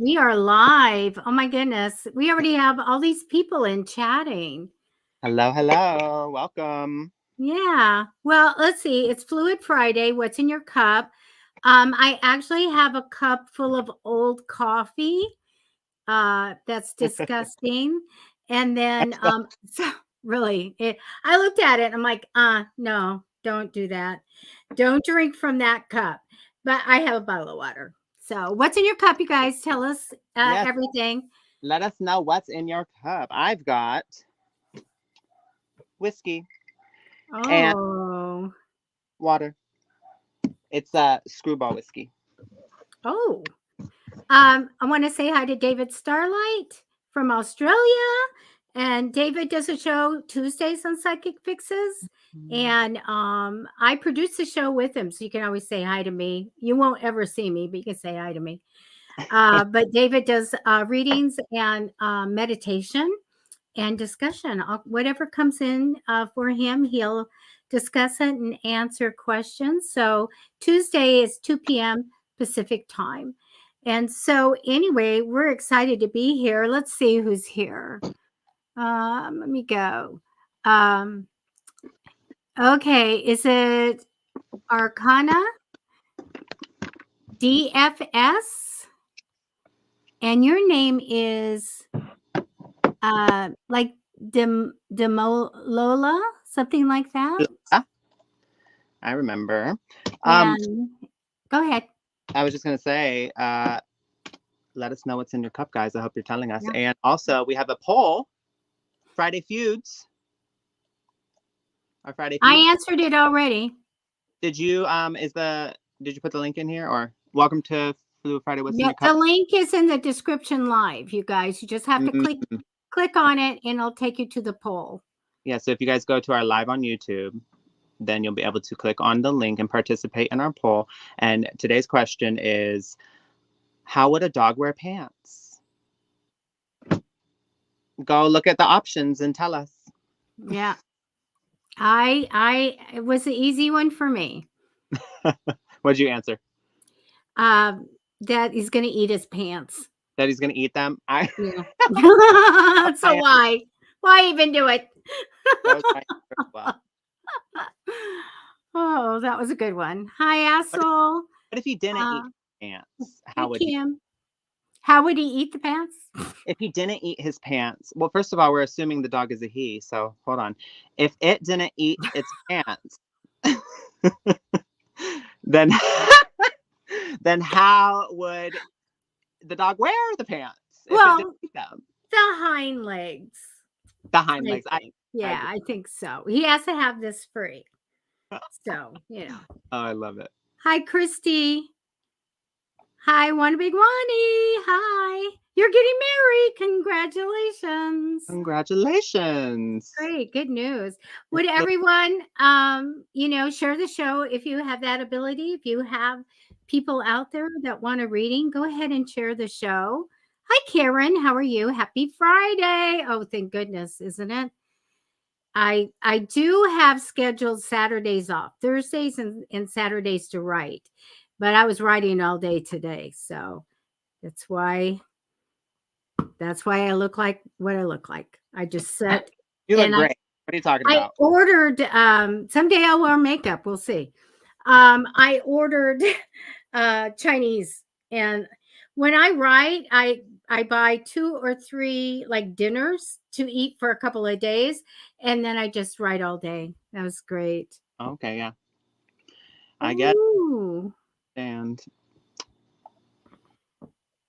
We are live. Oh my goodness. We already have all these people in chatting. Hello, hello. Welcome. Yeah. Well, let's see. It's Fluid Friday. What's in your cup? I actually have a cup full of old coffee. That's disgusting. And then so really I looked at it and I'm like, no, don't do that. Don't drink from that cup. But I have a bottle of water. So what's in your cup, you guys? Tell us Yes, everything. let us know what's in your cup. I've got whiskey and Oh. water. It's a screwball whiskey. Oh. I want to say hi to David Starlight from Australia. And David does a show Tuesdays on Psychic Fixes. And I produce the show with him. So you can always say hi to me. You won't ever see me, but you can say hi to me. But David does readings and meditation and discussion. Whatever comes in for him, he'll discuss it and answer questions. So Tuesday is 2 p.m. Pacific time. And so, anyway, we're excited to be here. Let's see who's here. Let me go. Okay, is it Arcana DFS? And your name is like Demolola, something like that. I remember. And go ahead. I was just going to say, let us know what's in your cup, guys. I hope you're telling us. Yeah. And also, we have a poll. Friday Feuds. Our Friday Feuds. I answered it already. Did you did you put the link in here, or welcome to Fluid Friday? What's in your cup? The link is in the description live, you guys. You just have to click on it and it'll take you to the poll. Yeah, so if you guys go to our live on YouTube, then you'll be able to click on the link and participate in our poll. And today's question is, how would a dog wear pants? Go look at the options and tell us. Yeah. It was an easy one for me. What'd you answer? That he's going to eat his pants. That he's going to eat them? Yeah. So why even do it? Oh, that was a good one. Hi, asshole. What if he didn't eat pants? How would he eat the pants? If he didn't eat his pants, well, first of all, we're assuming the dog is a he, so hold on. If it didn't eat its pants, then how would the dog wear the pants? Well, the hind legs. The hind legs. I think so. He has to have this free. So, you know. Oh, I love it. Hi, Christy. Hi, One Big Wani. Hi. You're getting married. Congratulations. Congratulations. Great. Good news. Would everyone, share the show if you have that ability? If you have people out there that want a reading, go ahead and share the show. Hi, Karen. How are you? Happy Friday. Oh, thank goodness, isn't it? I do have scheduled Saturdays off, Thursdays and Saturdays to write, but I was writing all day today. So that's why I look like what I look like. I just sit. You look great. What are you talking about? I ordered, someday I'll wear makeup. We'll see. I ordered Chinese, and when I write, I buy 2 or 3 like dinners to eat for a couple of days, and then I just write all day. That was great. Okay, yeah. I get it. And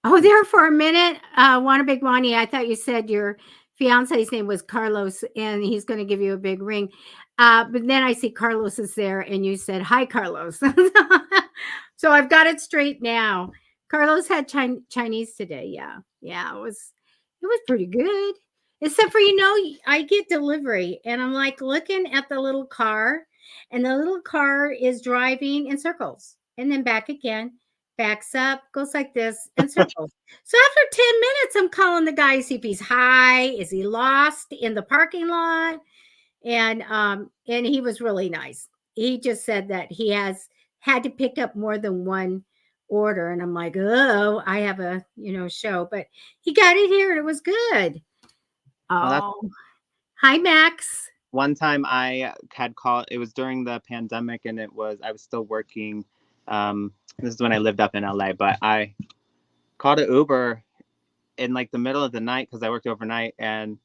there for a minute, Wanna Big Wani, I thought you said your fiance's name was Carlos and he's going to give you a big ring. But then I see Carlos is there and you said, hi, Carlos. So I've got it straight now. Carlos had Chinese today. Yeah. Yeah. It was pretty good. Except for, I get delivery and I'm like looking at the little car and the little car is driving in circles and then back again, backs up, goes like this in circles. So after 10 minutes, I'm calling the guy, see if he's high. Is he lost in the parking lot? And he was really nice. He just said that he has had to pick up more than one order. And I'm like, oh, I have a, show. But he got it here and it was good. Well, that's Oh, hi, Max. one time I had called. It was during the pandemic, and I was still working. This is when I lived up in LA, but I called an Uber in like the middle of the night because I worked overnight, and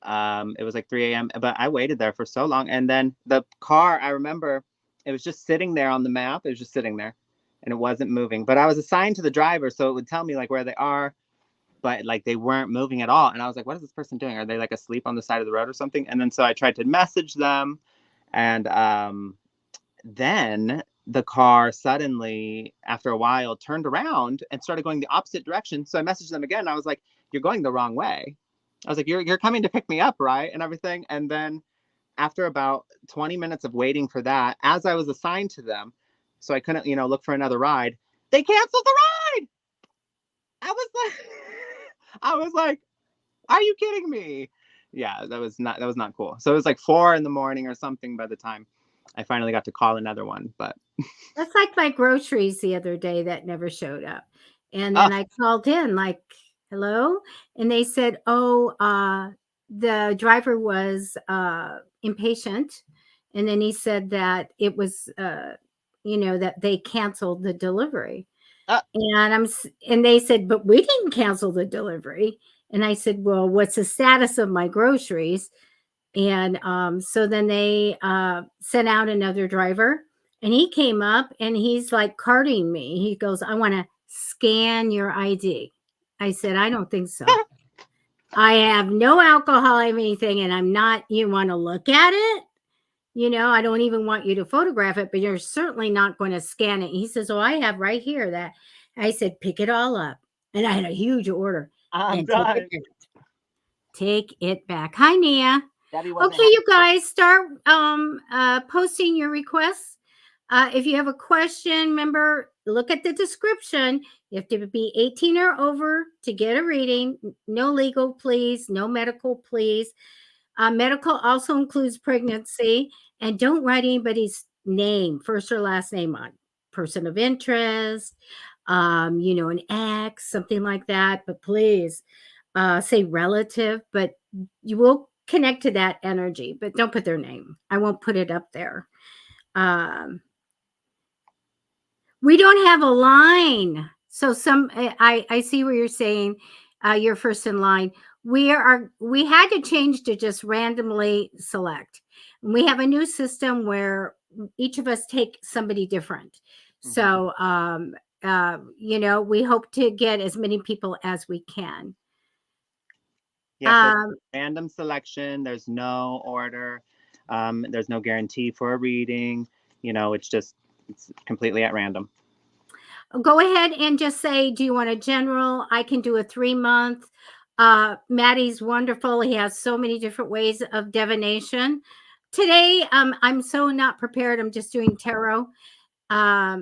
it was like 3 a.m. But I waited there for so long, and then the car, I remember, it was just sitting there on the map. It was just sitting there, and it wasn't moving. But I was assigned to the driver, so it would tell me like where they are, but like they weren't moving at all. And I was like, what is this person doing? Are they like asleep on the side of the road or something? And then so I tried to message them, and then the car suddenly, after a while, turned around and started going the opposite direction. So I messaged them again. I was like, you're going the wrong way. I was like, you're coming to pick me up, right? And everything. And then after about 20 minutes of waiting for that, as I was assigned to them, so I couldn't, look for another ride, they canceled the ride. I was like, I was like, are you kidding me? Yeah, that was not cool. So it was like 4 a.m. or something by the time I finally got to call another one. But That's like my groceries the other day that never showed up. And oh, then I called in like, hello? And they said, oh, the driver was impatient. And then he said that it was, that they canceled the delivery. uh, And they said, but we didn't cancel the delivery. And I said, well, what's the status of my groceries? And so then they sent out another driver, and he came up and he's like carding me. He goes, I want to scan your ID. I said, I don't think so. I have no alcohol or anything, and I'm not, you want to look at it? I don't even want you to photograph it, but you're certainly not going to scan it. He says, oh, I have right here that. I said, pick it all up. And I had a huge order. I'm And take done. it back. Take it back. Hi, Nia. Debbie wasn't Okay, you guys start posting your requests. If you have a question, remember, look at the description. You have to be 18 or over to get a reading. No legal, please. No medical, please. Medical also includes pregnancy. And don't write anybody's name, first or last name on person of interest, an ex, something like that. But please say relative, but you will connect to that energy, but don't put their name. I won't put it up there. We don't have a line. So I see where you're saying you're first in line. We had to change to just randomly select. We have a new system where each of us take somebody different. So we hope to get as many people as we can. Yeah, so random selection. There's no order. There's no guarantee for a reading. It's completely at random. Go ahead and just say, do you want a general? I can do a 3-month. Matty's wonderful. He has so many different ways of divination. Today, I'm so not prepared. I'm just doing tarot. Wow,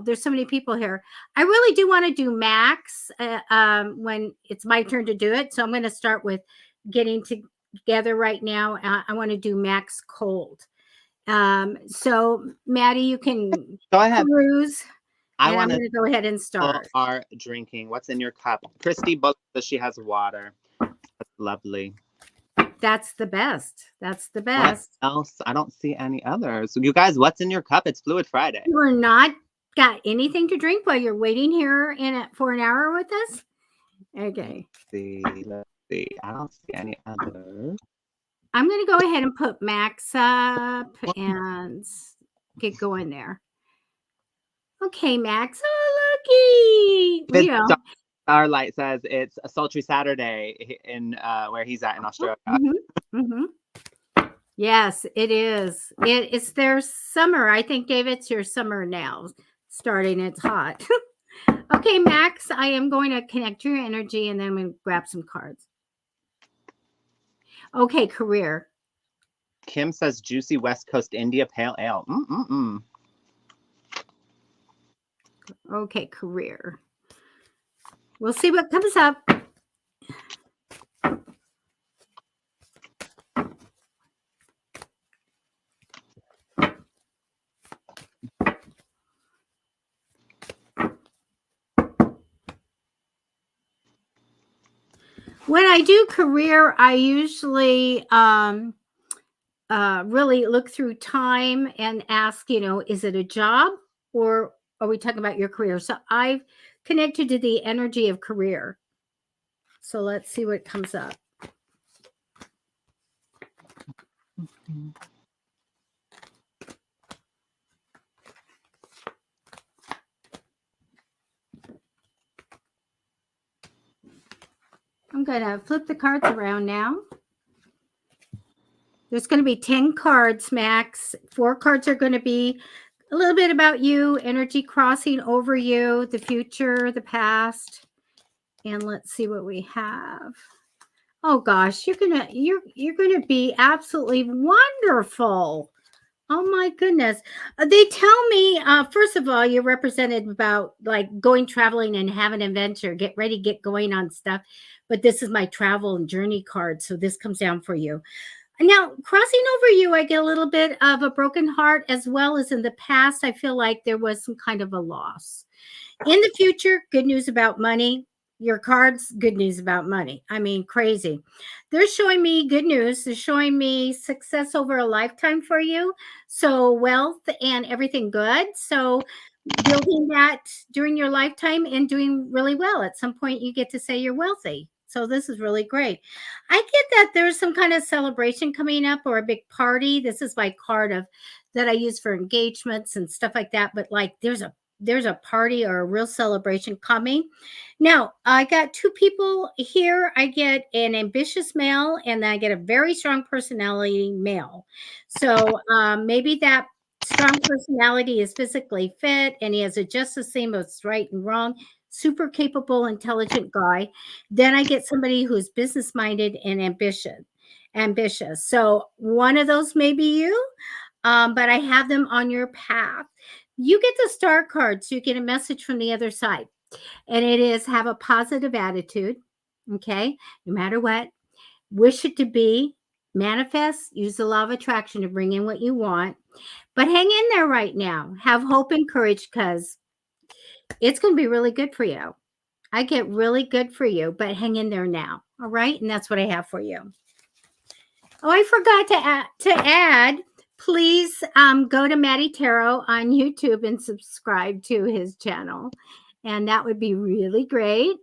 there's so many people here. I really do want to do Max when it's my turn to do it. So I'm going to start with getting together right now. I want to do Max cold. So Matty, you can Go ahead. peruse. I'm going to go ahead and start. Are drinking. What's in your cup? Christy Bullock says she has water. That's lovely. That's the best. That's the best. What else? I don't see any others. You guys, what's in your cup? It's Fluid Friday. You are not got anything to drink while you're waiting here for an hour with us? Okay. Let's see. I don't see any others. I'm going to go ahead and put Max up and get going there. Okay, Max. Oh, looky. Starlight says it's a sultry Saturday in where he's at in Australia. Yes, it is. It's their summer. I think, David, it's your summer now starting. It's hot. Okay, Max, I am going to connect your energy and then I'm going to grab some cards. Okay, career. Kim says juicy West Coast India Pale Ale. Okay, career. We'll see what comes up. When I do career, I usually really look through time and ask, is it a job or are we talking about your career? So I've connected to the energy of career. So let's see what comes up. I'm going to flip the cards around now. There's going to be 10 cards, Max. 4 cards are going to be a little bit about you, energy crossing over you, the future, the past. And let's see what we have. Oh gosh, you're gonna be absolutely wonderful. Oh my goodness. They tell me, first of all, you're represented about like going traveling and having an adventure. Get ready, get going on stuff. But this is my travel and journey card. So this comes down for you. Now, crossing over you, I get a little bit of a broken heart, as well as in the past, I feel like there was some kind of a loss. In the future, good news about money. Your cards, good news about money. I mean, crazy. They're showing me good news. They're showing me success over a lifetime for you. So, wealth and everything good. So, building that during your lifetime and doing really well. At some point, you get to say you're wealthy. So, this is really great. I get that there's some kind of celebration coming up or a big party. This is my card of that I use for engagements and stuff like that. But like, there's a party or a real celebration coming. Now, I got 2 people here. I get an ambitious male and then I get a very strong personality male. So maybe that strong personality is physically fit and he has a just the same of right and wrong. Super capable, intelligent guy. Then I get somebody who's business minded and ambitious. So one of those may be you, but I have them on your path. You get the star card, so you get a message from the other side. And it is have a positive attitude. Okay. No matter what, wish it to be, manifest, use the law of attraction to bring in what you want. But hang in there right now. Have hope and courage because it's going to be really good for you. I get really good for you, but hang in there now. All right. And that's what I have for you. Oh, I forgot to add. Please go to Matty Tarot on YouTube and subscribe to his channel, and that would be really great.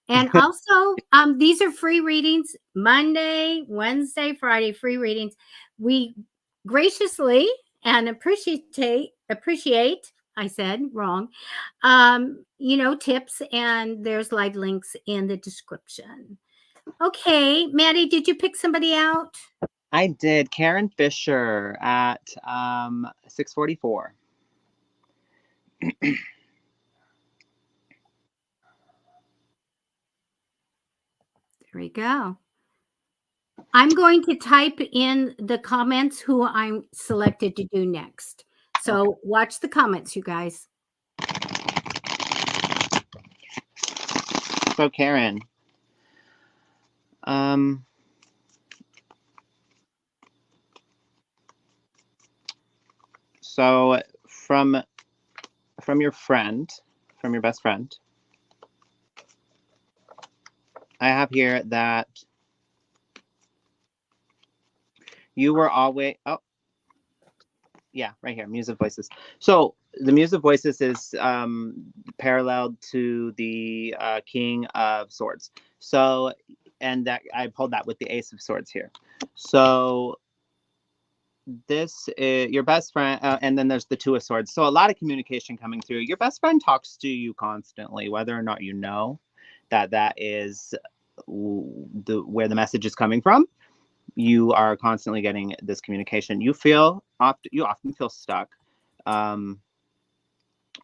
And also, these are free readings. Monday, Wednesday, Friday, free readings. We graciously and appreciate. I said wrong. Tips, and there's live links in the description. Okay, Maddie, did you pick somebody out? I did. Karen Fisher at 6:44. There we go. I'm going to type in the comments who I'm selected to do next. So watch the comments, you guys. So Karen, so from your friend, from your best friend, I have here that you were always, oh, yeah, right here, Muse of Voices. So the Muse of Voices is paralleled to the King of Swords. So, and that I pulled that with the Ace of Swords here. So this is your best friend, and then there's the Two of Swords. So a lot of communication coming through. Your best friend talks to you constantly, whether or not you know that is where the message is coming from. You are constantly getting this communication. You often feel stuck.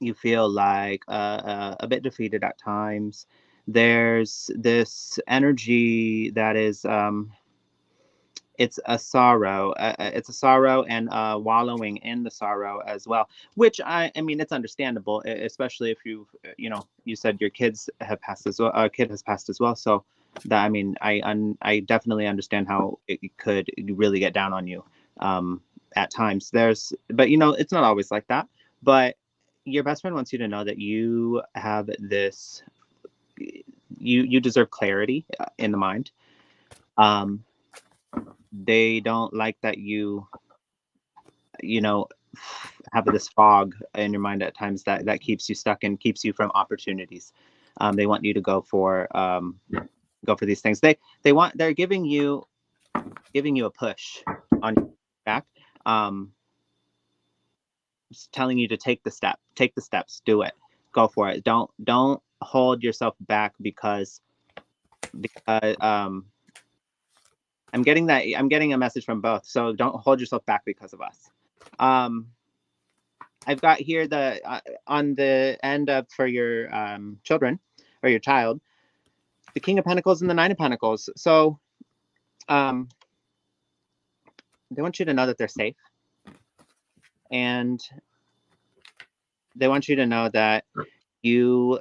You feel like a bit defeated at times. There's this energy that is it's a sorrow. It's a sorrow and wallowing in the sorrow as well. Which I mean, it's understandable, especially if you said your kids have passed as well. A kid has passed as well. So that, I mean, I definitely understand how it could really get down on you at times. But it's not always like that. But your best friend wants you to know that you have this you deserve clarity in the mind. They don't like that you know, have this fog in your mind at times that keeps you stuck and keeps you from opportunities. They want you to go for these things. They're giving you a push on your back. Just telling you to take the steps, do it, go for it. Don't hold yourself back because I'm getting a message from both. So don't hold yourself back because of us. I've got here on the end of for your children or your child, the King of Pentacles and the Nine of Pentacles. So they want you to know that they're safe, and they want you to know that you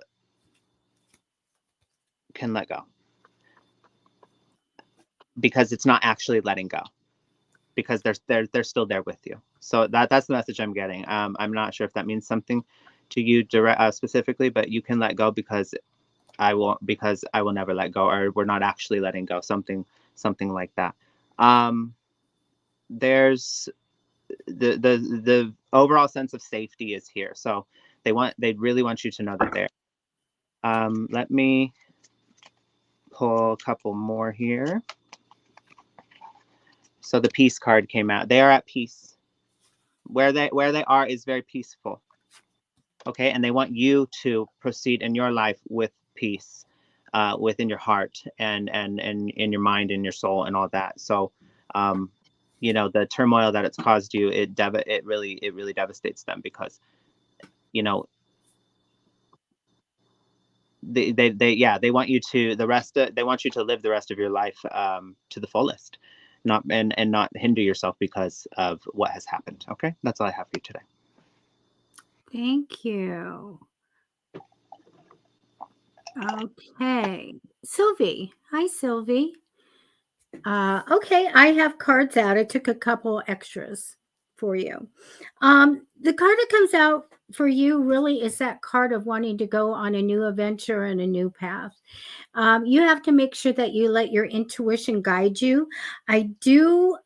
can let go, because it's not actually letting go, because they're still there with you. So that's the message I'm getting. I'm not sure if that means something to you specifically, but you can let go because I will never let go, or we're not actually letting go, something like that. There's the overall sense of safety is here. So they really want you to know that they're. Let me pull a couple more here. So the peace card came out. They are at peace. Where they are is very peaceful. Okay, and they want you to proceed in your life with peace, within your heart and in your mind and your soul and all that. So, the turmoil that it's caused you, it really devastates them, because, they want you to they want you to live the rest of your life to the fullest, not hinder yourself because of what has happened. Okay, that's all I have for you today. Thank you. Okay, Sylvie. Hi, Sylvie. Okay, I have cards out. I took a couple extras for you. The card that comes out for you really is that card of wanting to go on a new adventure and a new path. You have to make sure that you let your intuition guide you. I do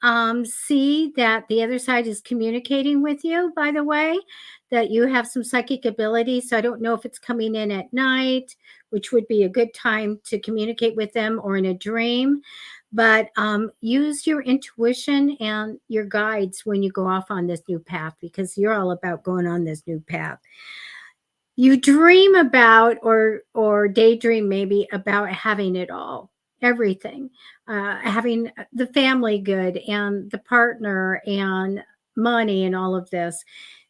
see that the other side is communicating with you, by the way, that you have some psychic ability. So I don't know if it's coming in at night, which would be a good time to communicate with them, or in a dream. But use your intuition and your guides when you go off on this new path, because you're all about going on this new path. You dream about or daydream maybe about having it all, everything, having the family good and the partner and money and all of this.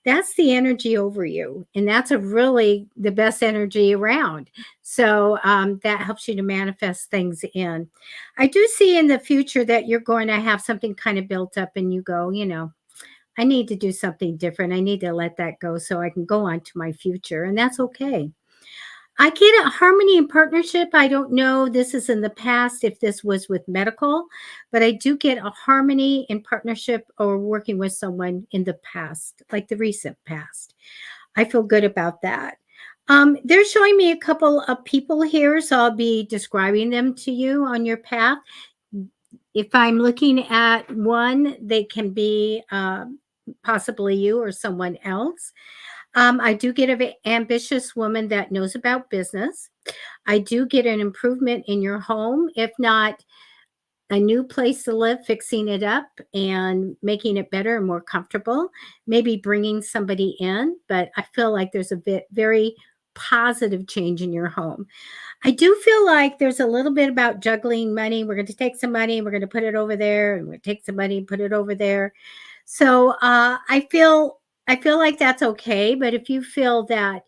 That's the energy over you, and that's the best energy around. So that helps you to manifest things in. I do see in the future that you're going to have something kind of built up, and you go, I need to do something different. I need to let that go so I can go on to my future, and that's okay. I get a harmony and partnership. I don't know, this is in the past, if this was with medical, but I do get a harmony in partnership or working with someone in the past, like the recent past. I feel good about that. They're showing me a couple of people here, so I'll be describing them to you on your path. If I'm looking at one, they can be possibly you or someone else. I do get an ambitious woman that knows about business. I do get an improvement in your home, if not a new place to live, fixing it up and making it better and more comfortable, maybe bringing somebody in. But I feel like there's a very positive change in your home. I do feel like there's a little bit about juggling money. We're going to take some money, we're going to put it over there, and we're going to take some money and put it over there. So I feel like that's okay. But if you feel that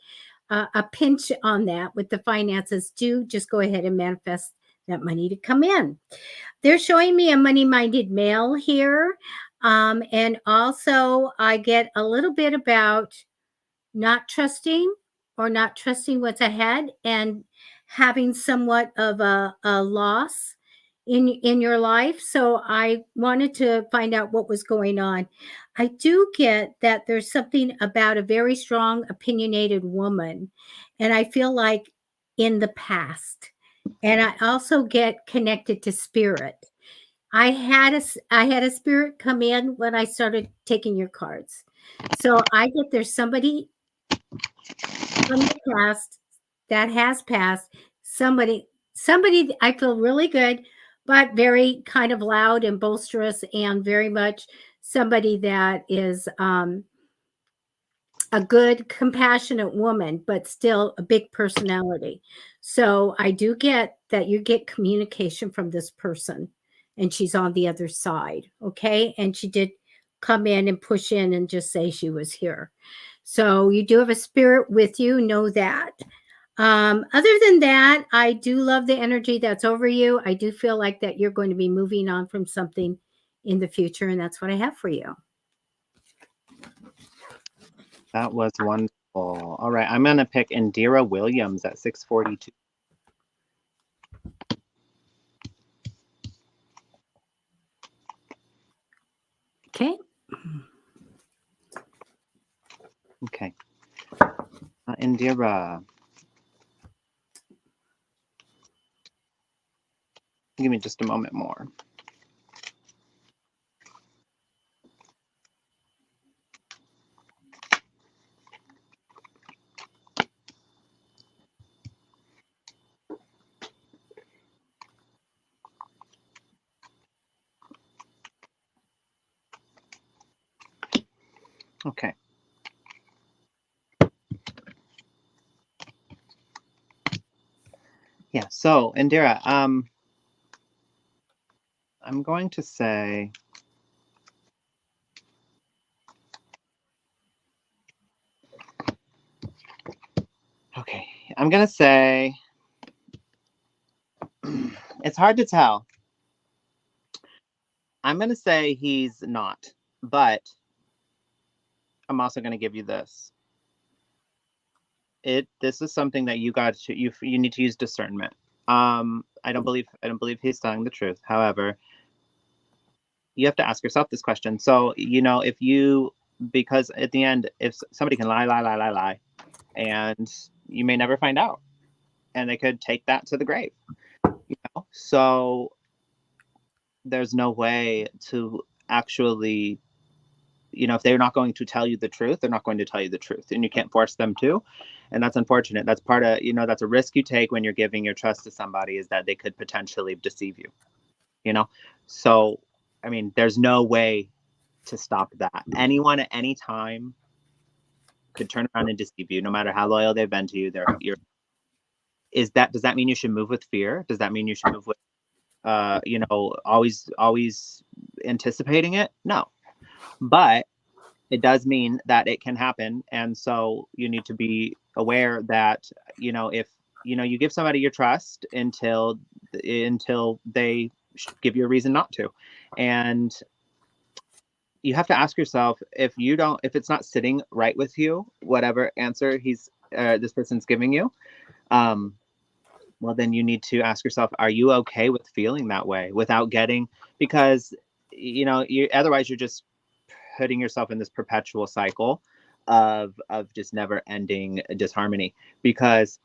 a pinch on that with the finances, do just go ahead and manifest that money to come in. They're showing me a money-minded male here. And also I get a little bit about not trusting what's ahead, and having somewhat of a loss in your life. So I wanted to find out what was going on. I do get that there's something about a very strong, opinionated woman, and I feel like in the past, And I also get connected to spirit. I had a spirit come in when I started taking your cards. So I get there's somebody from the past that has passed, somebody I feel really good, but very kind of loud and boisterous and very much somebody that is a good, compassionate woman, but still a big personality. So I do get that you get communication from this person, and she's on the other side. Okay. And she did come in and push in and just say she was here. So you do have a spirit with you, know that. Other than that, I do love the energy that's over you. I do feel like that you're going to be moving on from something in the future, and that's what I have for you. That was wonderful. All right, I'm going to pick Indira Williams at 642. Okay. Okay. Indira. Give me just a moment more. Okay. Yeah, so Indira, I'm going to say, okay, I'm going to say, it's hard to tell. I'm going to say he's not, but I'm also going to give you this. This is something that you need to use discernment. I don't believe he's telling the truth. However, you have to ask yourself this question. So, because at the end, if somebody can lie, and you may never find out, and they could take that to the grave, So there's no way to actually, if they're not going to tell you the truth, they're not going to tell you the truth, and you can't force them to. And that's unfortunate. That's part of, that's a risk you take when you're giving your trust to somebody, is that they could potentially deceive you, So, I mean, there's no way to stop that. Anyone at any time could turn around and deceive you, no matter how loyal they've been to you. Does that mean you should move with fear? Does that mean you should move with, always anticipating it? No. But it does mean that it can happen. And so you need to be aware that, if, you give somebody your trust until they give you a reason not to. And you have to ask yourself, if it's not sitting right with you, whatever answer this person's giving you, well, then you need to ask yourself, are you okay with feeling that way without getting, because, otherwise you're just putting yourself in this perpetual cycle of just never ending disharmony. Because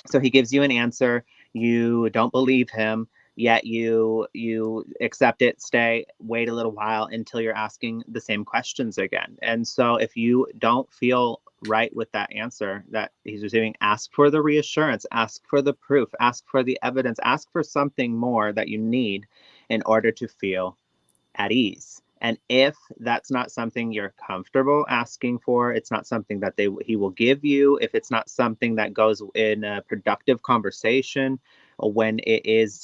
so he gives you an answer, you don't believe him, yet you accept it, wait a little while until you're asking the same questions again. And so if you don't feel right with that answer that he's receiving, ask for the reassurance, ask for the proof, ask for the evidence, ask for something more that you need in order to feel at ease. And if that's not something you're comfortable asking for, it's not something that he will give you, if it's not something that goes in a productive conversation, or when it is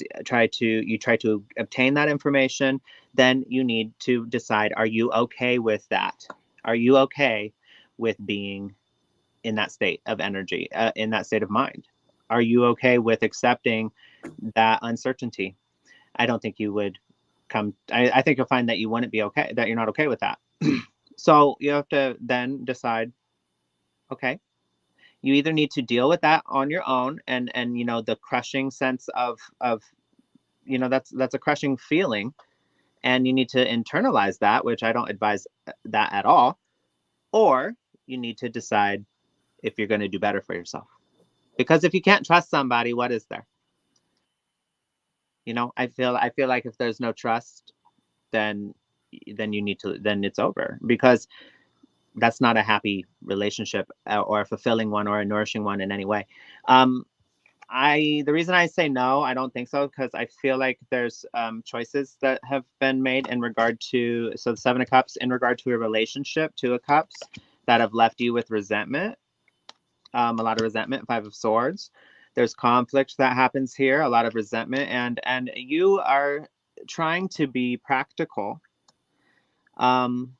you try to obtain that information, then you need to decide, are you okay with that? Are you okay with being in that state of energy, in that state of mind? Are you okay with accepting that uncertainty? I don't think you would I think you'll find that you wouldn't be okay, that you're not okay with that. So you have to then decide, okay, you either need to deal with that on your own, and the crushing sense of that's a crushing feeling, and you need to internalize that, which I don't advise that at all. Or you need to decide if you're going to do better for yourself. Because if you can't trust somebody, what is there? You know, I feel like if there's no trust, then then it's over, because that's not a happy relationship, or a fulfilling one, or a nourishing one in any way. Um, the reason I say no, I don't think so, because I feel like there's choices that have been made in regard to, so the Seven of Cups, in regard to a relationship, Two of Cups, that have left you with resentment, a lot of resentment. Five of Swords, there's conflict that happens here, a lot of resentment, and you are trying to be practical, um,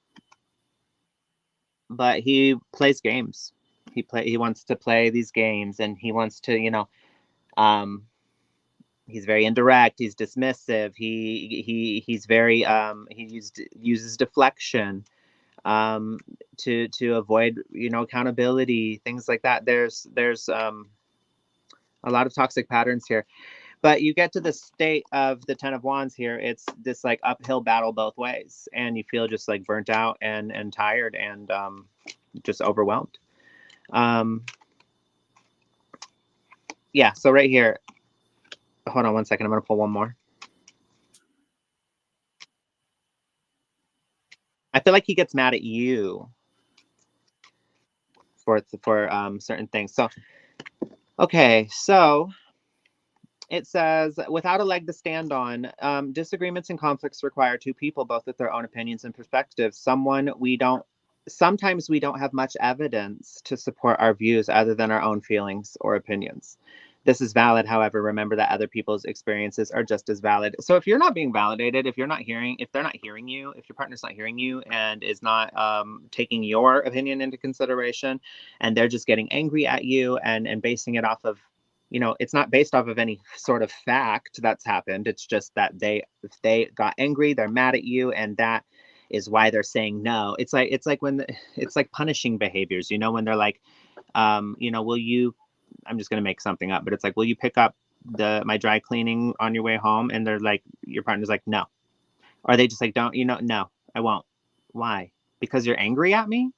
but he plays games. He wants to play these games, and he wants to, um, he's very indirect, he's dismissive, he's very uses deflection, to avoid, accountability, things like that. There's a lot of toxic patterns here, but you get to the state of the Ten of Wands here, it's this like uphill battle both ways, and you feel just like burnt out and tired, and just overwhelmed. um yeah, so right here, hold on one second, I'm gonna pull one more. I feel like he gets mad at you for certain things. So okay, so it says, without a leg to stand on, disagreements and conflicts require two people, both with their own opinions and perspectives. Sometimes we don't have much evidence to support our views other than our own feelings or opinions. This is valid. However, remember that other people's experiences are just as valid. So if you're not being validated, if they're not hearing you, if your partner's not hearing you and is not taking your opinion into consideration, and they're just getting angry at you and basing it off of, it's not based off of any sort of fact that's happened. It's just that they got angry, they're mad at you, and that is why they're saying no. It's like punishing behaviors, when they're like, will you, I'm just gonna make something up, but it's like, will you pick up my dry cleaning on your way home? And they're like, your partner's like, no. Or they just like, don't, no, I won't. Why? Because you're angry at me?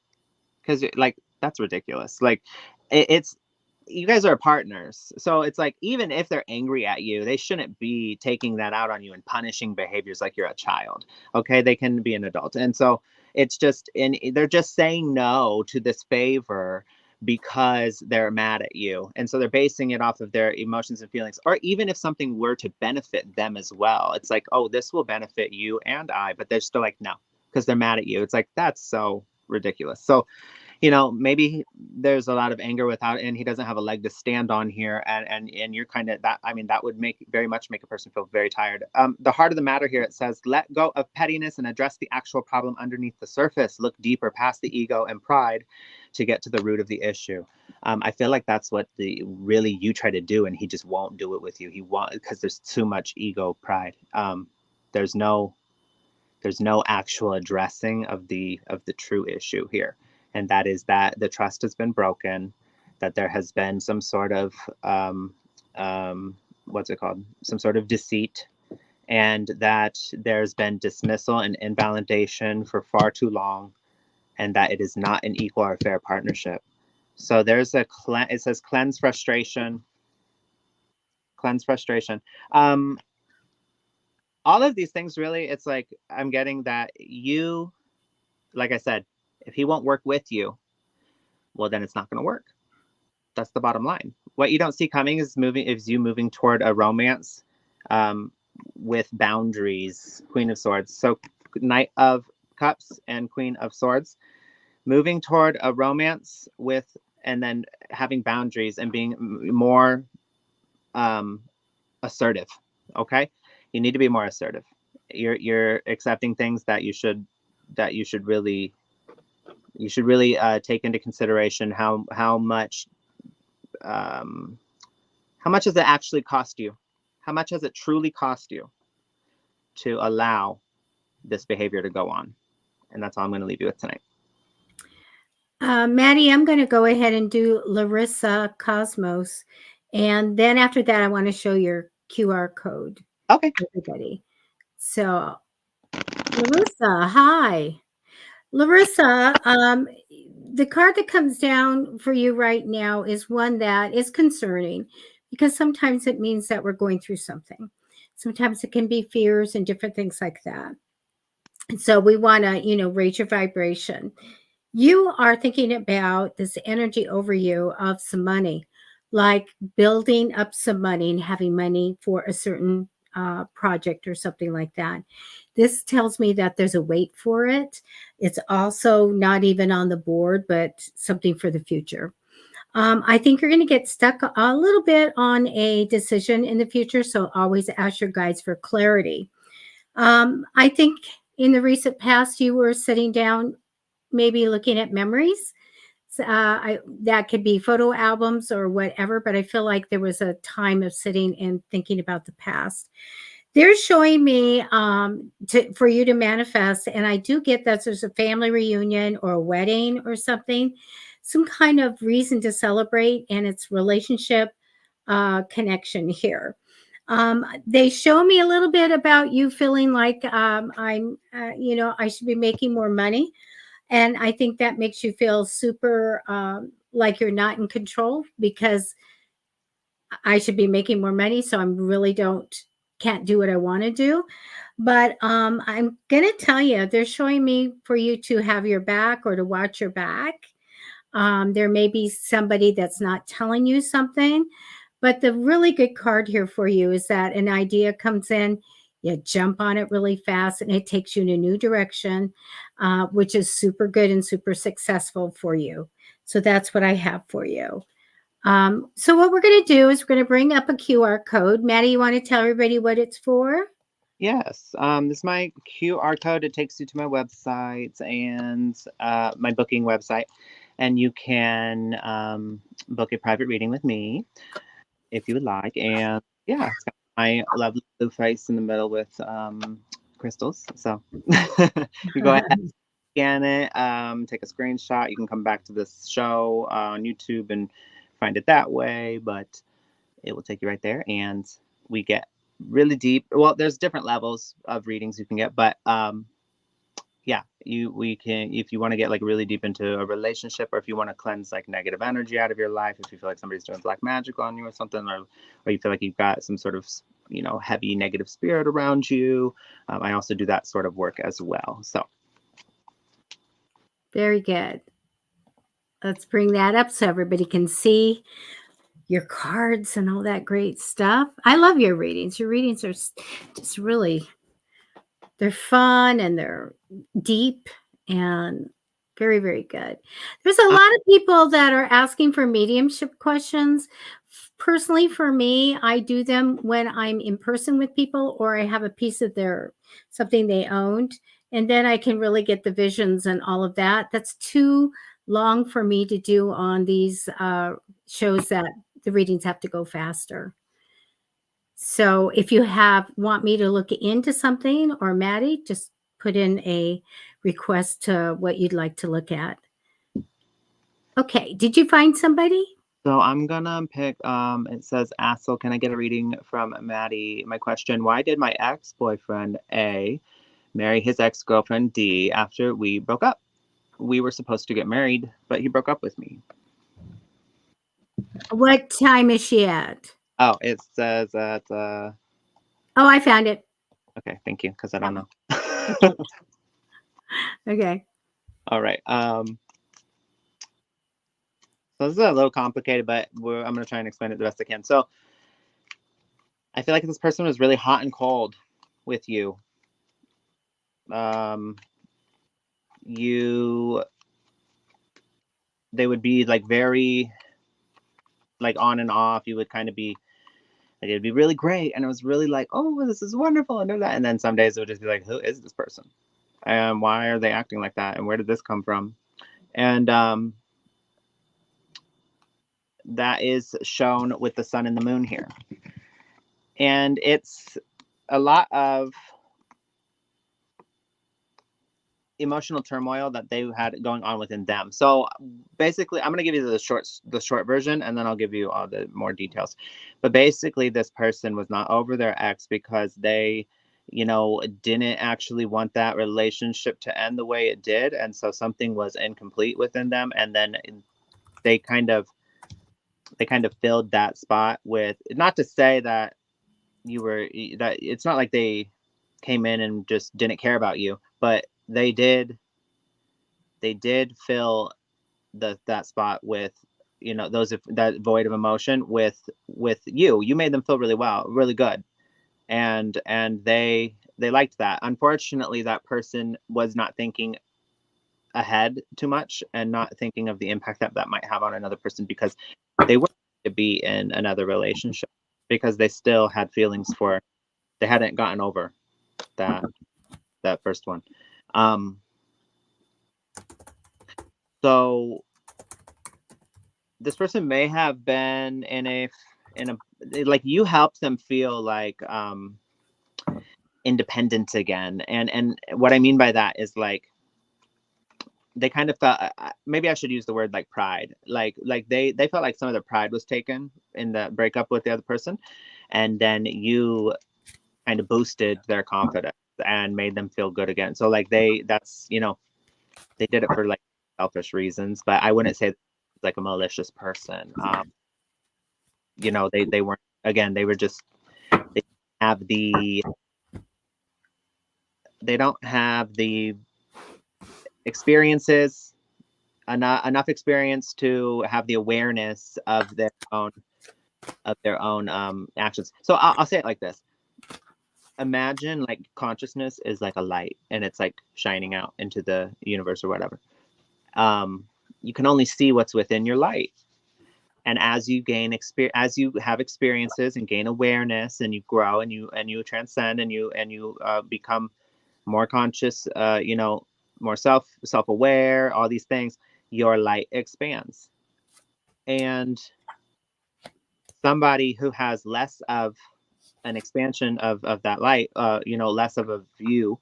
Because like, that's ridiculous. Like, it's, you guys are partners, so it's like, even if they're angry at you, they shouldn't be taking that out on you and punishing behaviors like you're a child. Okay, they can be an adult. And so it's just, and they're just saying no to this favor because they're mad at you, and so they're basing it off of their emotions and feelings. Or even if something were to benefit them as well, it's like, oh, this will benefit you and I, but they're still like, no, because they're mad at you. It's like, that's so ridiculous. So maybe there's a lot of anger without, and he doesn't have a leg to stand on here, and you're kind of that. I mean, that would very much make a person feel very tired. The heart of the matter here, it says, let go of pettiness and address the actual problem underneath the surface. Look deeper past the ego and pride to get to the root of the issue. I feel like that's what really you try to do, and he just won't do it with you. He won't, because there's too much ego, pride. There's no actual addressing of the true issue here, and that is that the trust has been broken, that there has been some sort of what's it called, some sort of deceit, and that there's been dismissal and invalidation for far too long, and that it is not an equal or fair partnership. So there's it says cleanse frustration. um all of these things, really, it's like, I'm getting that you, like I said, if he won't work with you, well, then it's not going to work. That's the bottom line. What you don't see coming is you moving toward a romance, um, with boundaries. Queen of Swords. So Knight of Cups and Queen of Swords, moving toward a romance with, and then having boundaries and being more assertive. Okay, you need to be more assertive. You're accepting things that you should really take into consideration how much does it actually cost you? How much has it truly cost you to allow this behavior to go on? And that's all I'm going to leave you with tonight. Maddie, I'm going to go ahead and do Larissa Cosmos. And then after that, I want to show your QR code. Okay. Everybody. So, Larissa, hi. Larissa, the card that comes down for you right now is one that is concerning, because sometimes it means that we're going through something. Sometimes it can be fears and different things like that. And so we want to, raise your vibration. You are thinking about this energy over you of some money, like building up some money and having money for a certain project or something like that. This tells me that there's a wait for it. It's also not even on the board, but something for the future. I think you're going to get stuck a little bit on a decision in the future. So always ask your guides for clarity. I think in the recent past, you were sitting down, maybe looking at memories. That could be photo albums or whatever, but I feel like there was a time of sitting and thinking about the past. They're showing me for you to manifest, and I do get that there's a family reunion or a wedding or something, some kind of reason to celebrate, and it's relationship connection here. They show me a little bit about you feeling like I should be making more money. And I think that makes you feel super like you're not in control because I should be making more money. So I'm really can't do what I want to do. But I'm going to tell you, they're showing me for you to have your back or to watch your back. There may be somebody that's not telling you something. But the really good card here for you is that an idea comes in, you jump on it really fast, and it takes you in a new direction, which is super good and super successful for you. So that's what I have for you. So what we're going to do is we're going to bring up a QR code. Matty, you want to tell everybody what it's for? Yes. This is my QR code. It takes you to my website and my booking website. And you can book a private reading with me if you would like. And yeah, it's got my lovely blue face in the middle with crystals. So you go ahead, scan it, take a screenshot. You can come back to this show on YouTube and find it that way, but it will take you right there. And we get really deep. Well, there's different levels of readings you can get, but yeah, we can, if you want to get like really deep into a relationship, or if you want to cleanse like negative energy out of your life, if you feel like somebody's doing black magic on you or something, or you feel like you've got some sort of heavy negative spirit around you, I also do that sort of work as well. So very good. Let's bring that up so everybody can see your cards and all that great stuff. I love your readings. Your readings are just really, they're fun and they're deep and very, very good. There's a lot of people that are asking for mediumship questions. Personally, for me, I do them when I'm in person with people or I have a piece of something they owned. And then I can really get the visions and all of that. That's too long for me to do on these shows that the readings have to go faster. So if you want me to look into something, or Matty, just put in a request to what you'd like to look at. Okay, did you find somebody? So I'm gonna pick, it says, Assel, can I get a reading from Matty? My question, why did my ex-boyfriend A marry his ex-girlfriend D after we broke up? We were supposed to get married, but he broke up with me. What time is she at? Oh, it says that, Oh, I found it. okay, thank you, because I don't know. Okay. All right. So this is a little complicated, but I'm going to try and explain it the best I can. So I feel like this person was really hot and cold with you. They would be like very like on and off. You would kind of be like, it'd be really great. And it was really like, oh, this is wonderful. And that. And then some days it would just be like, who is this person? And why are they acting like that? And where did this come from? And that is shown with the sun and the moon here. And it's a lot of emotional turmoil that they had going on within them. So basically, I'm going to give you the short version, and then I'll give you all the more details. But basically, this person was not over their ex because they, didn't actually want that relationship to end the way it did. And so something was incomplete within them. And then they kind of filled that spot with, not to say that that it's not like they came in and just didn't care about you, but they did fill that spot with, you know, that void of emotion with you made them feel really good, and they liked that. Unfortunately, that person was not thinking ahead too much and not thinking of the impact that might have on another person, because they were to be in another relationship, because they still had feelings for, they hadn't gotten over that first one. So this person may have been in a like, you helped them feel like independent again, and what I mean by that is, like, they kind of felt, maybe I should use the word like pride, like they felt like some of their pride was taken in the breakup with the other person, and then you kind of boosted their confidence and made them feel good again. So like that's, you know, they did it for like selfish reasons, but I wouldn't say like a malicious person. You know, they weren't, again, they were just, they have the they don't have the experiences, enough experience to have the awareness of their own actions. So I'll say it like this: imagine like consciousness is like a light, and it's like shining out into the universe or whatever. You can only see what's within your light, and as you gain experience, as you have experiences and gain awareness, and you grow, and you transcend, and you become more conscious, you know, more self-aware, all these things, your light expands. And somebody who has less of an expansion of that light, you know, less of a view,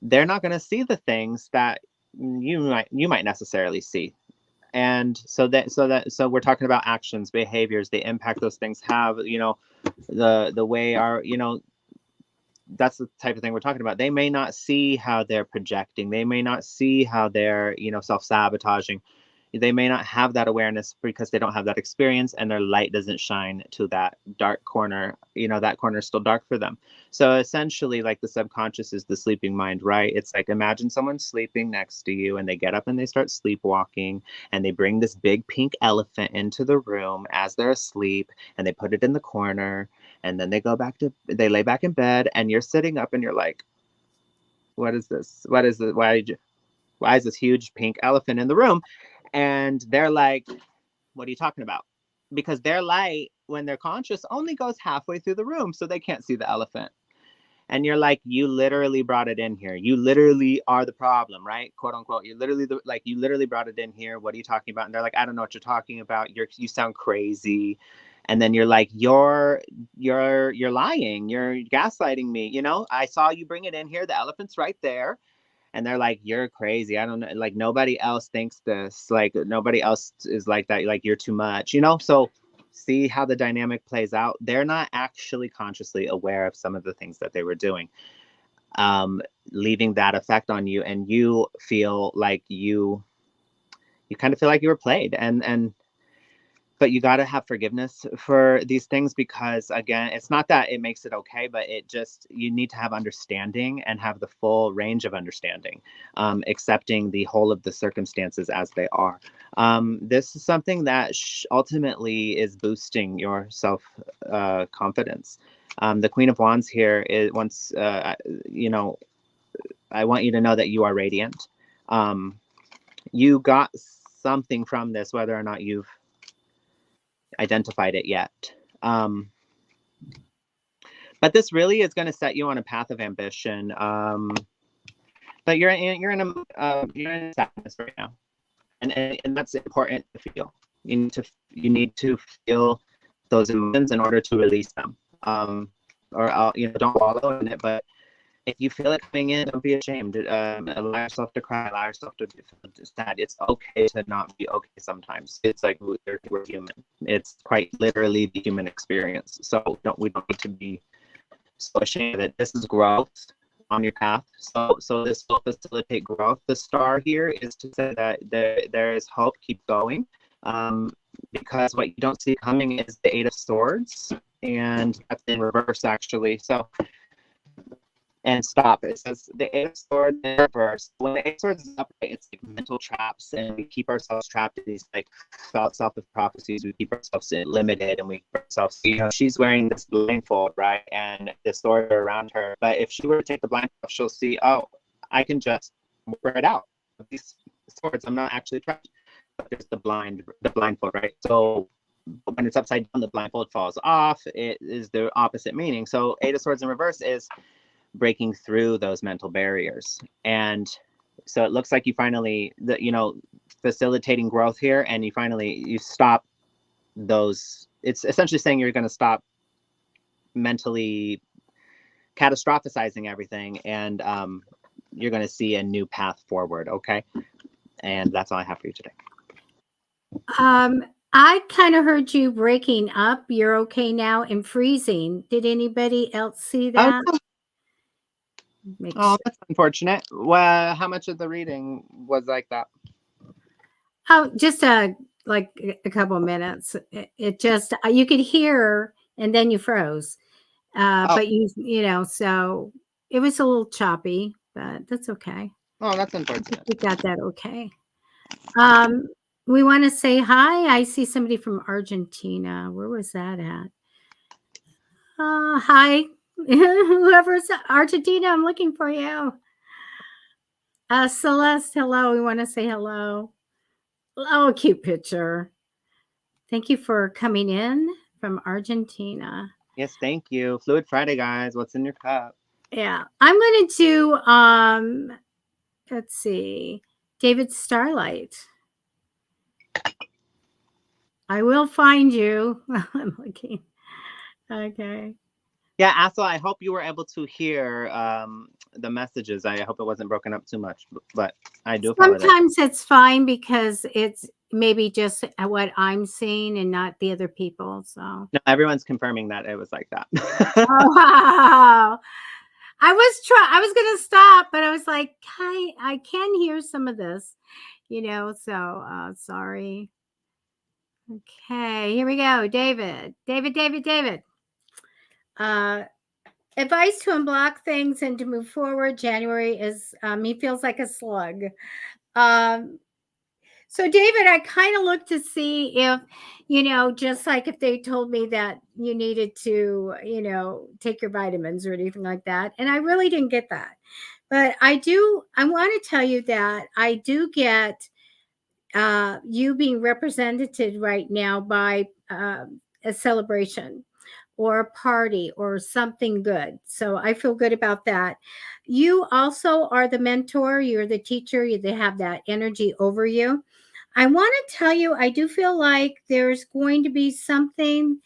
they're not going to see the things that you might necessarily see. And so we're talking about actions, behaviors, the impact those things have, you know, the way our, you know, that's the type of thing we're talking about. They may not see how they're projecting. They may not see how they're, you know, self-sabotaging. They may not have that awareness because they don't have that experience, and their light doesn't shine to that dark corner. You know, that corner is still dark for them. So essentially, like, the subconscious is the sleeping mind, right? It's like, imagine someone sleeping next to you, and they get up and they start sleepwalking, and they bring this big pink elephant into the room as they're asleep, and they put it in the corner, and then they lay back in bed, and you're sitting up and you're like, what is this? What is it? Why is this huge pink elephant in the room? And they're like, what are you talking about? Because their light, when they're conscious, only goes halfway through the room, so they can't see the elephant. And you're like, you literally brought it in here. You literally are the problem, right? Quote unquote. You literally brought it in here. What are you talking about? And they're like, I don't know what you're talking about. You sound crazy. And then you're like, you're lying. You're gaslighting me. You know, I saw you bring it in here. The elephant's right there. And they're like, you're crazy. I don't know. Like, nobody else thinks this. Like, nobody else is like that. Like, you're too much, you know? So see how the dynamic plays out. They're not actually consciously aware of some of the things that they were doing, leaving that effect on you. And you feel like you kind of feel like you were played. But you got to have forgiveness for these things, because again, it's not that it makes it okay, but you need to have understanding and have the full range of understanding, accepting the whole of the circumstances as they are. This is something that ultimately is boosting your self confidence. The Queen of Wands here wants, you know, I want you to know that you are radiant. You got something from this, whether or not you've identified it yet. But this really is going to set you on a path of ambition. But you're in a sadness right now, and that's important to feel. You need to feel those emotions in order to release them. Or you know, don't wallow in it. But if you feel it coming in, don't be ashamed. Allow yourself to cry. Allow yourself to feel sad. It's okay to not be okay sometimes. It's like we're human. It's quite literally the human experience. So we don't need to be so ashamed of it. This is growth on your path. So this will facilitate growth. The star here is to say that there is hope. Keep going. Because what you don't see coming is the Eight of Swords and that's in reverse actually. So, and stop. It says the Eight of Swords in reverse. When the Eight of Swords is upright, it's like mental traps, and we keep ourselves trapped in these like self prophecies. We keep ourselves limited, and we keep ourselves. She's wearing this blindfold, right, and the swords are around her. But if she were to take the blindfold, she'll see, oh, I can just wear it out. These swords, I'm not actually trapped. But there's the blindfold, right? So when it's upside down, the blindfold falls off. It is the opposite meaning. So Eight of Swords in reverse is breaking through those mental barriers. And so it looks like you finally, facilitating growth here, and you stop those. It's essentially saying you're going to stop mentally catastrophizing everything, and you're going to see a new path forward. Okay. And that's all I have for you today. I kind of heard you breaking up. You're okay now and freezing. Did anybody else see that? Oh, that's unfortunate. Well, how much of the reading was like that? Oh, just like a couple of minutes. It just you could hear, and then you froze. But so it was a little choppy, but that's okay. Oh, that's unfortunate. We got that okay. We want to say hi. I see somebody from Argentina. Where was that at? Hi. Whoever's Argentina, I'm looking for you. Celeste, hello. We want to say hello. Oh, cute picture. Thank you for coming in from Argentina. Yes, thank you. Fluid Friday, guys. What's in your cup? Yeah. I'm going to do, let's see, David Starlight. I will find you. I'm looking. Okay. Yeah, Assel, I hope you were able to hear the messages. I hope it wasn't broken up too much, but I do apologize. Sometimes it's fine because it's maybe just what I'm seeing and not the other people. So no, everyone's confirming that it was like that. Oh, wow. I was gonna stop, but I was like, I can hear some of this, so sorry. Okay, here we go. David. Advice to unblock things and to move forward. January is he feels like a slug. So David, I kind of looked to see if, just like if they told me that you needed to, take your vitamins or anything like that. And I really didn't get that. But I want to tell you that I do get you being represented right now by a celebration or a party or something good. So I feel good about that. You also are the mentor, you're the teacher, you have that energy over you. I want to tell you, I do feel like there's going to be something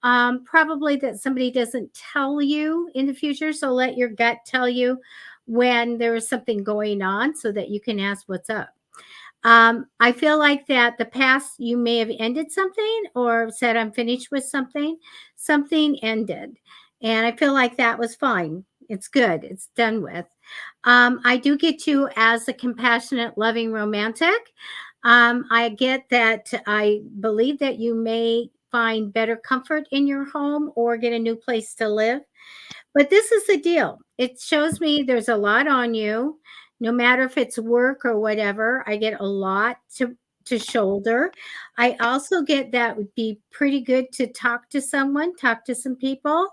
probably that somebody doesn't tell you in the future. So let your gut tell you when there is something going on so that you can ask what's up. I feel like that the past, you may have ended something or said, I'm finished with something. Something ended. And I feel like that was fine. It's good. It's done with. I do get you as a compassionate, loving romantic. I get that I believe that you may find better comfort in your home or get a new place to live. But this is the deal. It shows me there's a lot on you. No matter if it's work or whatever, I get a lot to shoulder. I also get that would be pretty good to talk to someone, talk to some people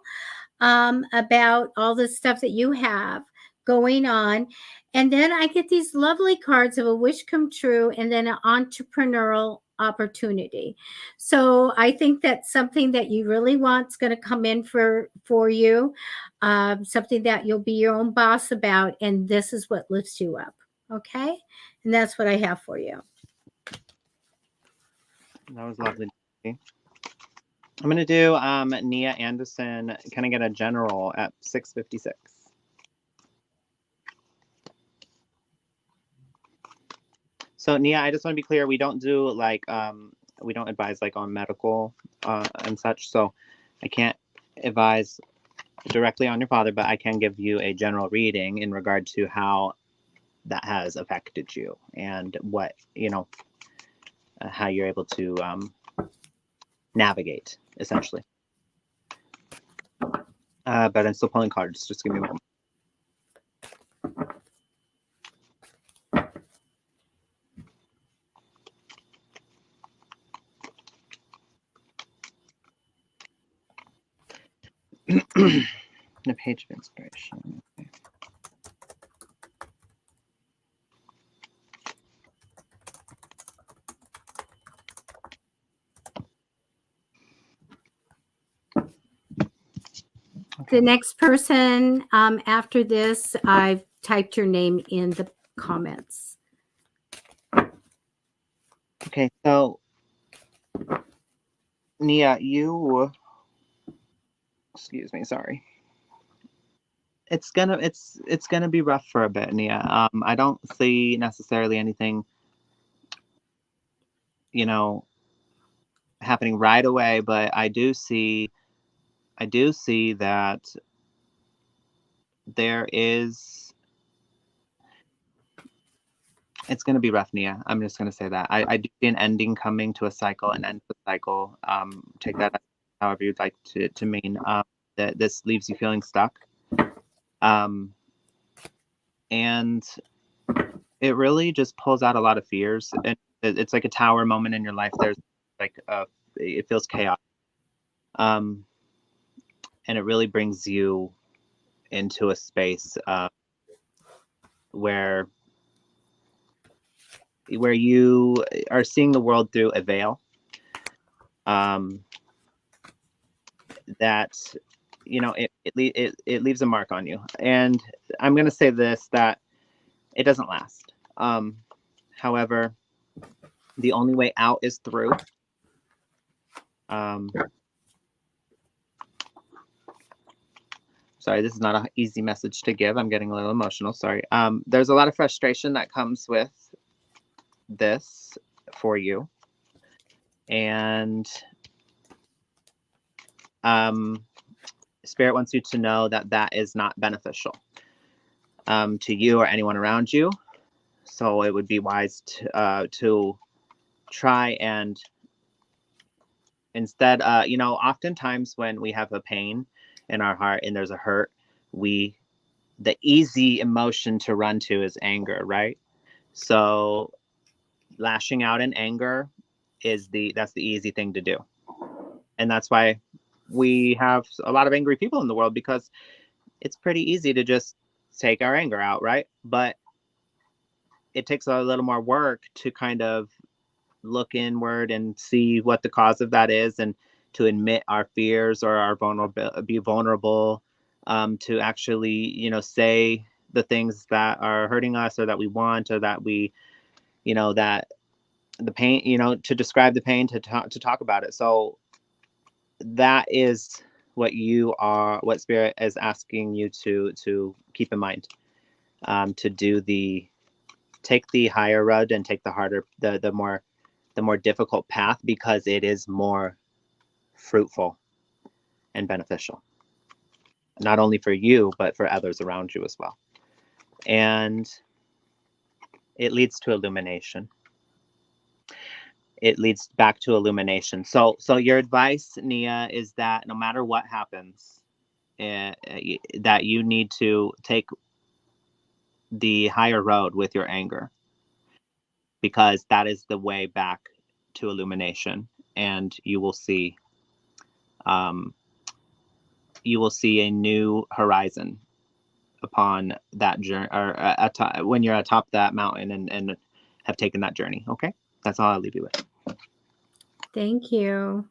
about all the stuff that you have going on. And then I get these lovely cards of a wish come true and then an entrepreneurial opportunity. So I think that's something that you really want is going to come in for you, something that you'll be your own boss about. And this is what lifts you up. Okay. And that's what I have for you. That was lovely. I'm going to do Nia Anderson. Can I get a general at 6:56? So Nia, I just want to be clear. We don't do we don't advise on medical and such. So I can't advise directly on your father, but I can give you a general reading in regard to how that has affected you and what, how you're able to navigate, essentially. but I'm still pulling cards. Just give me a moment. The Page of Inspiration. Okay. The next person after this, I've typed your name in the comments. Okay, so Nia, you, excuse me, sorry. It's gonna be rough for a bit, Nia. I don't see necessarily anything, you know, happening right away, but I do see that there is. It's going to be rough, Nia. I'm just going to say that. I do see an ending coming to a cycle, an end to a cycle. Take that however you'd like to mean. That this leaves you feeling stuck. And it really just pulls out a lot of fears. And it's like a tower moment in your life. There's like, it feels chaotic. And it really brings you into a space where you are seeing the world through a veil. That, you know, it leaves a mark on you. And I'm going to say this, that it doesn't last. However, the only way out is through. Sorry, this is not an easy message to give. I'm getting a little emotional. Sorry. There's a lot of frustration that comes with this for you. And Spirit wants you to know that that is not beneficial to you or anyone around you. So it would be wise to try and instead, you know, oftentimes when we have a pain in our heart and there's a hurt, the easy emotion to run to is anger, right? So lashing out in anger that's the easy thing to do. And that's why we have a lot of angry people in the world, because it's pretty easy to just take our anger out, right? But it takes a little more work to kind of look inward and see what the cause of that is, and to admit our fears or our be vulnerable, to actually, you know, say the things that are hurting us or that we want, or that we, you know, that the pain, you know, to describe the pain, to talk about it. So that is what what Spirit is asking you to keep in mind, to take the higher road and take the harder, the more difficult path, because it is more fruitful and beneficial, not only for you, but for others around you as well. And it leads to illumination. It leads back to illumination. So your advice, Nia, is that no matter what happens, that you need to take the higher road with your anger, because that is the way back to illumination. And you will see a new horizon upon that journey, or when you're atop that mountain and have taken that journey. Okay, that's all I'll leave you with. Thank you.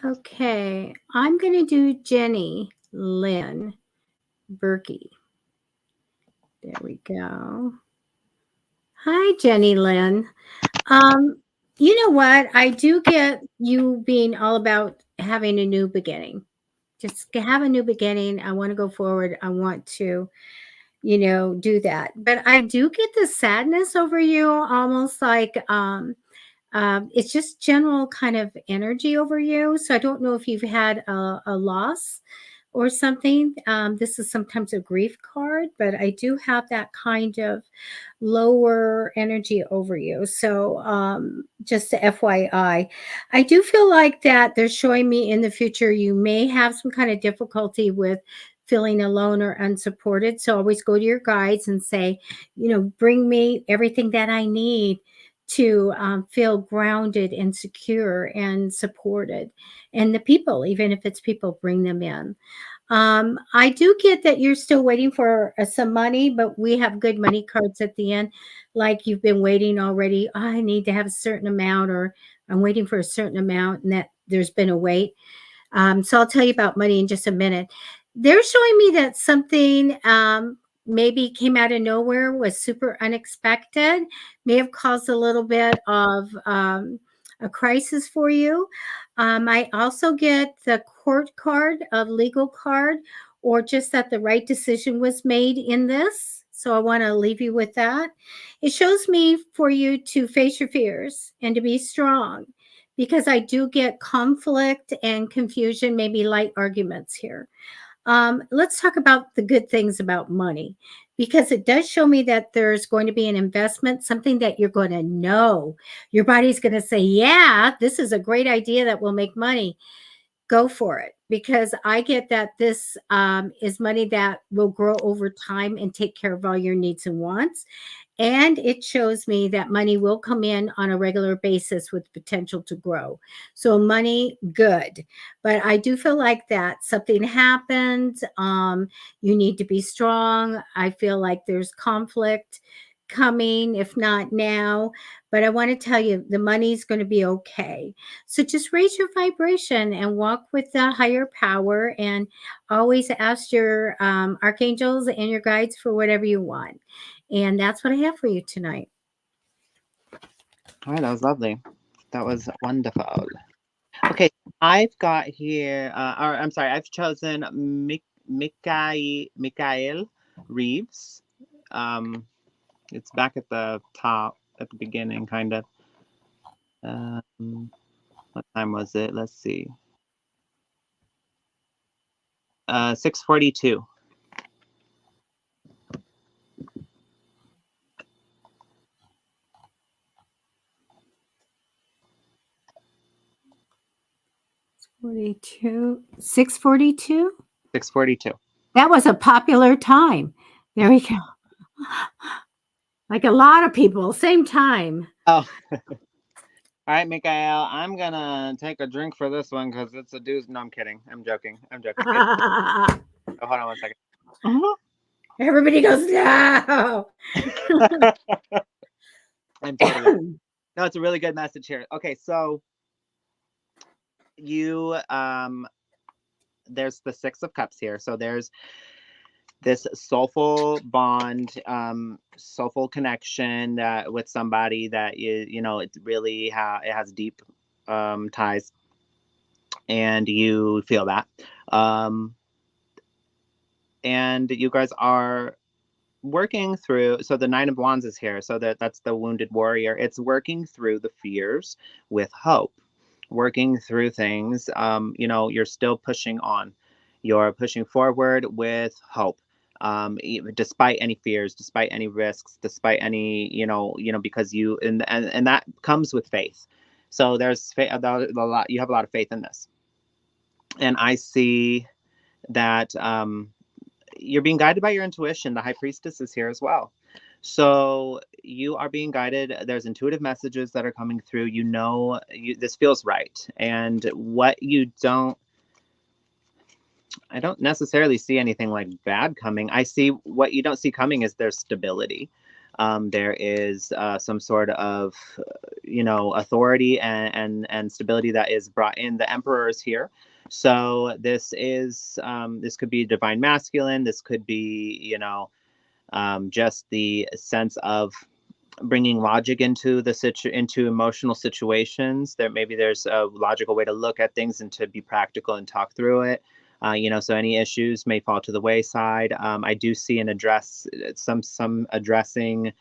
Okay, I'm going to do Jenny Lynn Berkey. There we go. Hi, Jenny Lynn. You know what? I do get you being all about having a new beginning. Just have a new beginning. I want to go forward. I want to, you know, do that. But I do get the sadness over you, almost like it's just general kind of energy over you. So I don't know if you've had a loss, or something. This is sometimes a grief card, but I do have that kind of lower energy over you. So just a FYI, I do feel like that they're showing me in the future you may have some kind of difficulty with feeling alone or unsupported. So always go to your guides and say, bring me everything that I need to feel grounded and secure and supported. And the people, even if it's people, bring them in. I do get that you're still waiting for some money, but we have good money cards at the end. Like you've been waiting already. Oh, I need to have a certain amount, or I'm waiting for a certain amount, and that there's been a wait. So I'll tell you about money in just a minute. They're showing me that something maybe came out of nowhere, was super unexpected, may have caused a little bit of a crisis for you. I also get the court card, a legal card, or just that the right decision was made in this. So I want to leave you with that. It shows me for you to face your fears and to be strong, because I do get conflict and confusion, maybe light arguments here. Let's talk about the good things about money, because it does show me that there's going to be an investment, something that you're going to know. Your body's going to say, yeah, this is a great idea that will make money. Go for it, because I get that this is money that will grow over time and take care of all your needs and wants. And it shows me that money will come in on a regular basis with potential to grow. So money, good. But I do feel like that something happened. You need to be strong. I feel like there's conflict coming, if not now. But I want to tell you, the money's going to be okay. So just raise your vibration and walk with the higher power, and always ask your archangels and your guides for whatever you want. And that's what I have for you tonight. All right, that was lovely. That was wonderful. Okay, I've got here, or I'm sorry, I've chosen Mikhail Reeves. It's back at the top, at the beginning, kind of. What time was it? Let's see. 6:42. 42, 6:42. 6:42. That was a popular time. There we go. Like a lot of people, same time. Oh. All right, Mikhail, I'm gonna take a drink for this one because it's a doozy. No, I'm kidding. I'm joking. Oh, hold on one second. Everybody goes, no. I'm totally. No, it's a really good message here. Okay, so you there's the Six of Cups here. So there's this soulful bond, soulful connection with somebody that it really it has deep ties, and you feel that. And you guys are working through, so the Nine of Wands is here, so that's the wounded warrior. It's working through the fears with hope, working through things. You're still pushing on, you're pushing forward with hope, despite any fears, despite any risks, despite any because you and that comes with faith. So there's a lot, you have a lot of faith in this, and I see that you're being guided by your intuition. The High Priestess is here as well. So you are being guided. There's intuitive messages that are coming through. This feels right. And I don't necessarily see anything like bad coming. I see what you don't see coming is there's stability. There is some sort of, authority and stability that is brought in. The Emperor is here. So this could be divine masculine. This could be, just the sense of bringing logic into into emotional situations. There's a logical way to look at things and to be practical and talk through it. So any issues may fall to the wayside. I do see some addressing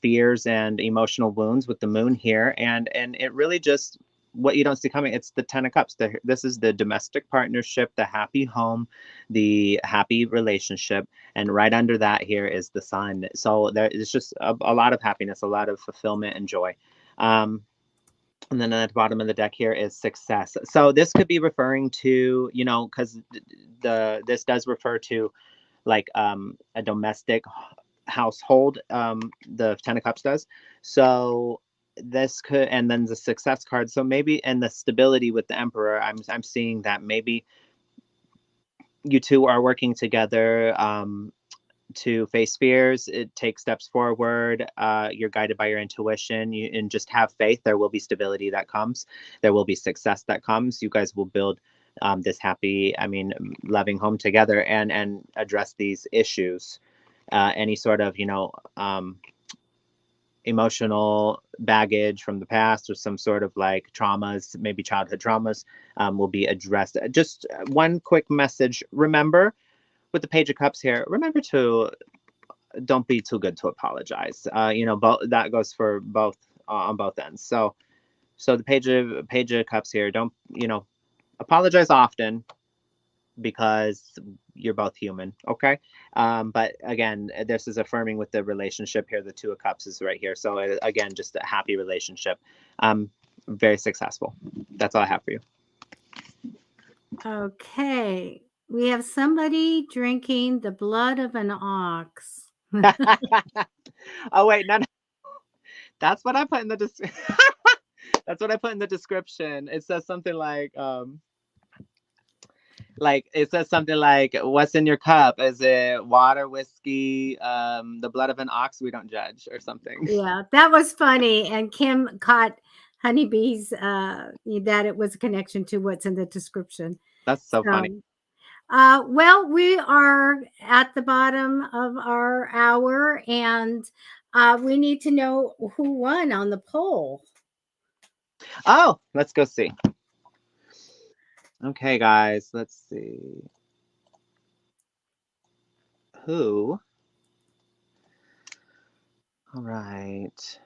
fears and emotional wounds with the moon here, and it really just what you don't see coming. It's the 10 of Cups. This is the domestic partnership, the happy home, the happy relationship. And right under that here is the Sun. So there is just a lot of happiness, a lot of fulfillment and joy. And then at the bottom of the deck here is success. So this could be referring to, you know, because this does refer to like a domestic household. The 10 of Cups does. So this could, and then the success card. So maybe, and the stability with the Emperor. I'm seeing that maybe you two are working together. To face fears, it takes steps forward. You're guided by your intuition, and just have faith. There will be stability that comes. There will be success that comes. You guys will build this happy, loving home together, and address these issues. Any sort of, emotional baggage from the past, or some sort of like traumas, maybe childhood traumas, will be addressed. Just one quick message. Remember, with the Page of Cups here, remember to don't be too good to apologize. That goes for both on both ends. So the Page of Cups here, don't apologize often, because you're both human, okay? But again, this is affirming with the relationship here. The Two of Cups is right here. So again, just a happy relationship, very successful. That's all I have for you. Okay. We have somebody drinking the blood of an ox. Oh wait, no. That's what I put in the that's what I put in the description. It says something like it says something like, what's in your cup? Is it water, whiskey, the blood of an ox? We don't judge, or something. Yeah, that was funny. And Kim caught honeybees, that it was a connection to what's in the description. That's so funny. Well, we are at the bottom of our hour, and we need to know who won on the poll. Oh, let's go see. Okay, guys, let's see. Who? All right.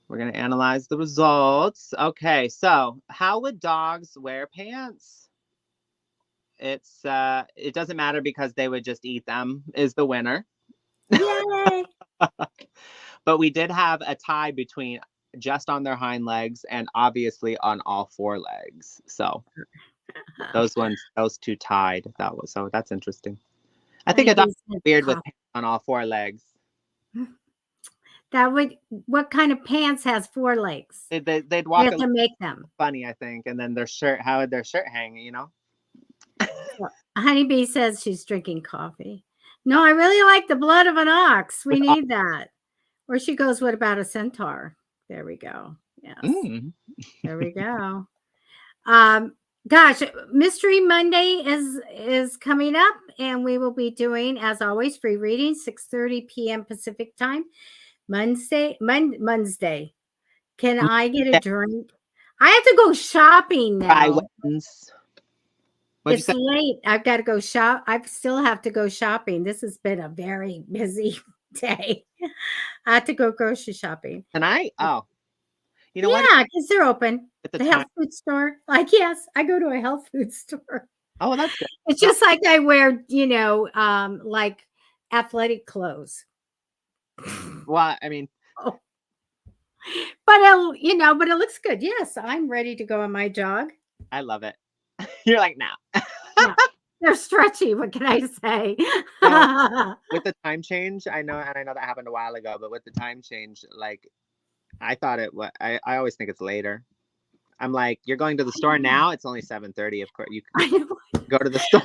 We're going to analyze the results. Okay, so how would dogs wear pants? It doesn't matter, because they would just eat them, is the winner. Yay! But we did have a tie between just on their hind legs and obviously on all four legs. So those two tied. So that's interesting. I think a dog is weird with pants on all four legs. What kind of pants has four legs? They'd walk. You have to make them funny, I think. And then how would their shirt hang? Honeybee says she's drinking coffee. No, I really like the blood of an ox. We need that. Or she goes, what about a centaur? There we go. Yes. There we go. Gosh, Mystery Monday is coming up, and we will be doing, as always, free reading, 6:30 p.m. Pacific time. Monday. Can I get a drink? I have to go shopping now. It's late. I've got to go shop. I still have to go shopping. This has been a very busy day. I have to go grocery shopping. Tonight? Oh. You know what? Yeah, because they're open. The health food store. Like, yes, I go to a health food store. Oh, that's good. It's just like I wear, like athletic clothes. Well, I mean. Oh. But it looks good. Yes, I'm ready to go on my jog. I love it. You're like, nah. Yeah, they're stretchy. What can I say? With the time change, I know that happened a while ago, but with the time change, like, I thought I always think it's later. I'm like, you're going to the store now? It's only 7:30. Of course, you can go to the store.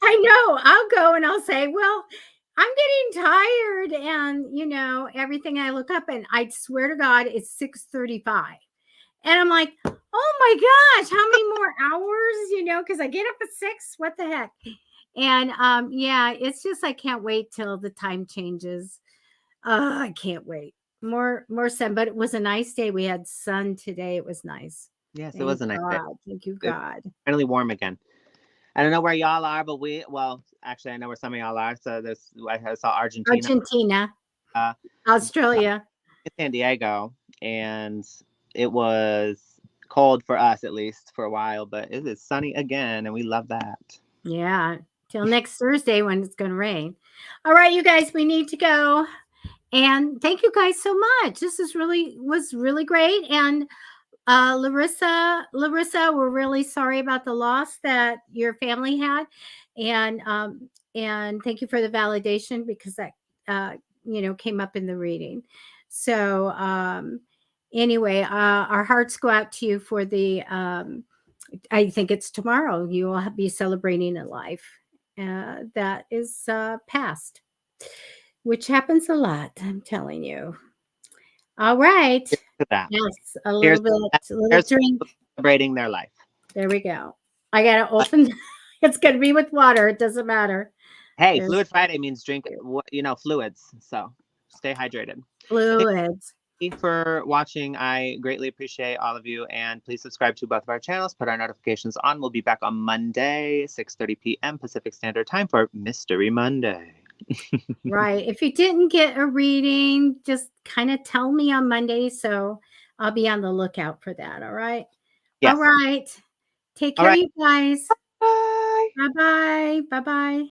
I know. I'll go and I'll say, well, I'm getting tired, and everything. I look up, and I swear to God, it's 6:35. And I'm like, oh my gosh, how many more hours, because I get up at 6. What the heck? And yeah, it's just, I can't wait till the time changes. I can't wait. More sun, but it was a nice day. We had sun today. It was nice. Yes, it was a nice day. Thank you, God. It's finally warm again. I don't know where y'all are, but actually, I know where some of y'all are. So I saw Argentina. Australia. San Diego, and it was cold for us, at least for a while, but it is sunny again, and we love that. Yeah. Till next Thursday when it's going to rain. All right, you guys, we need to go. And thank you guys so much. This was really great. And Larissa, we're really sorry about the loss that your family had, and thank you for the validation because that came up in the reading. So anyway, our hearts go out to you for the. I think it's tomorrow. You will be celebrating a life that is past, which happens a lot. I'm telling you. All right. Here's to that. Yes, a Here's little bit, a little here's to drink. celebrating their life. There we go. I gotta open. It's gonna be with water. It doesn't matter. Hey, There's Fluid Friday means drink, fluids. So stay hydrated. fluids. Thank you for watching. I greatly appreciate all of you, and please subscribe to both of our channels. Put our notifications on. We'll be back on Monday, 6:30 p.m. Pacific Standard Time for Mystery Monday. Right. If you didn't get a reading, just kind of tell me on Monday, so I'll be on the lookout for that. All right. Yes. All right. Take All care, right. you guys. Bye. Bye bye. Bye bye.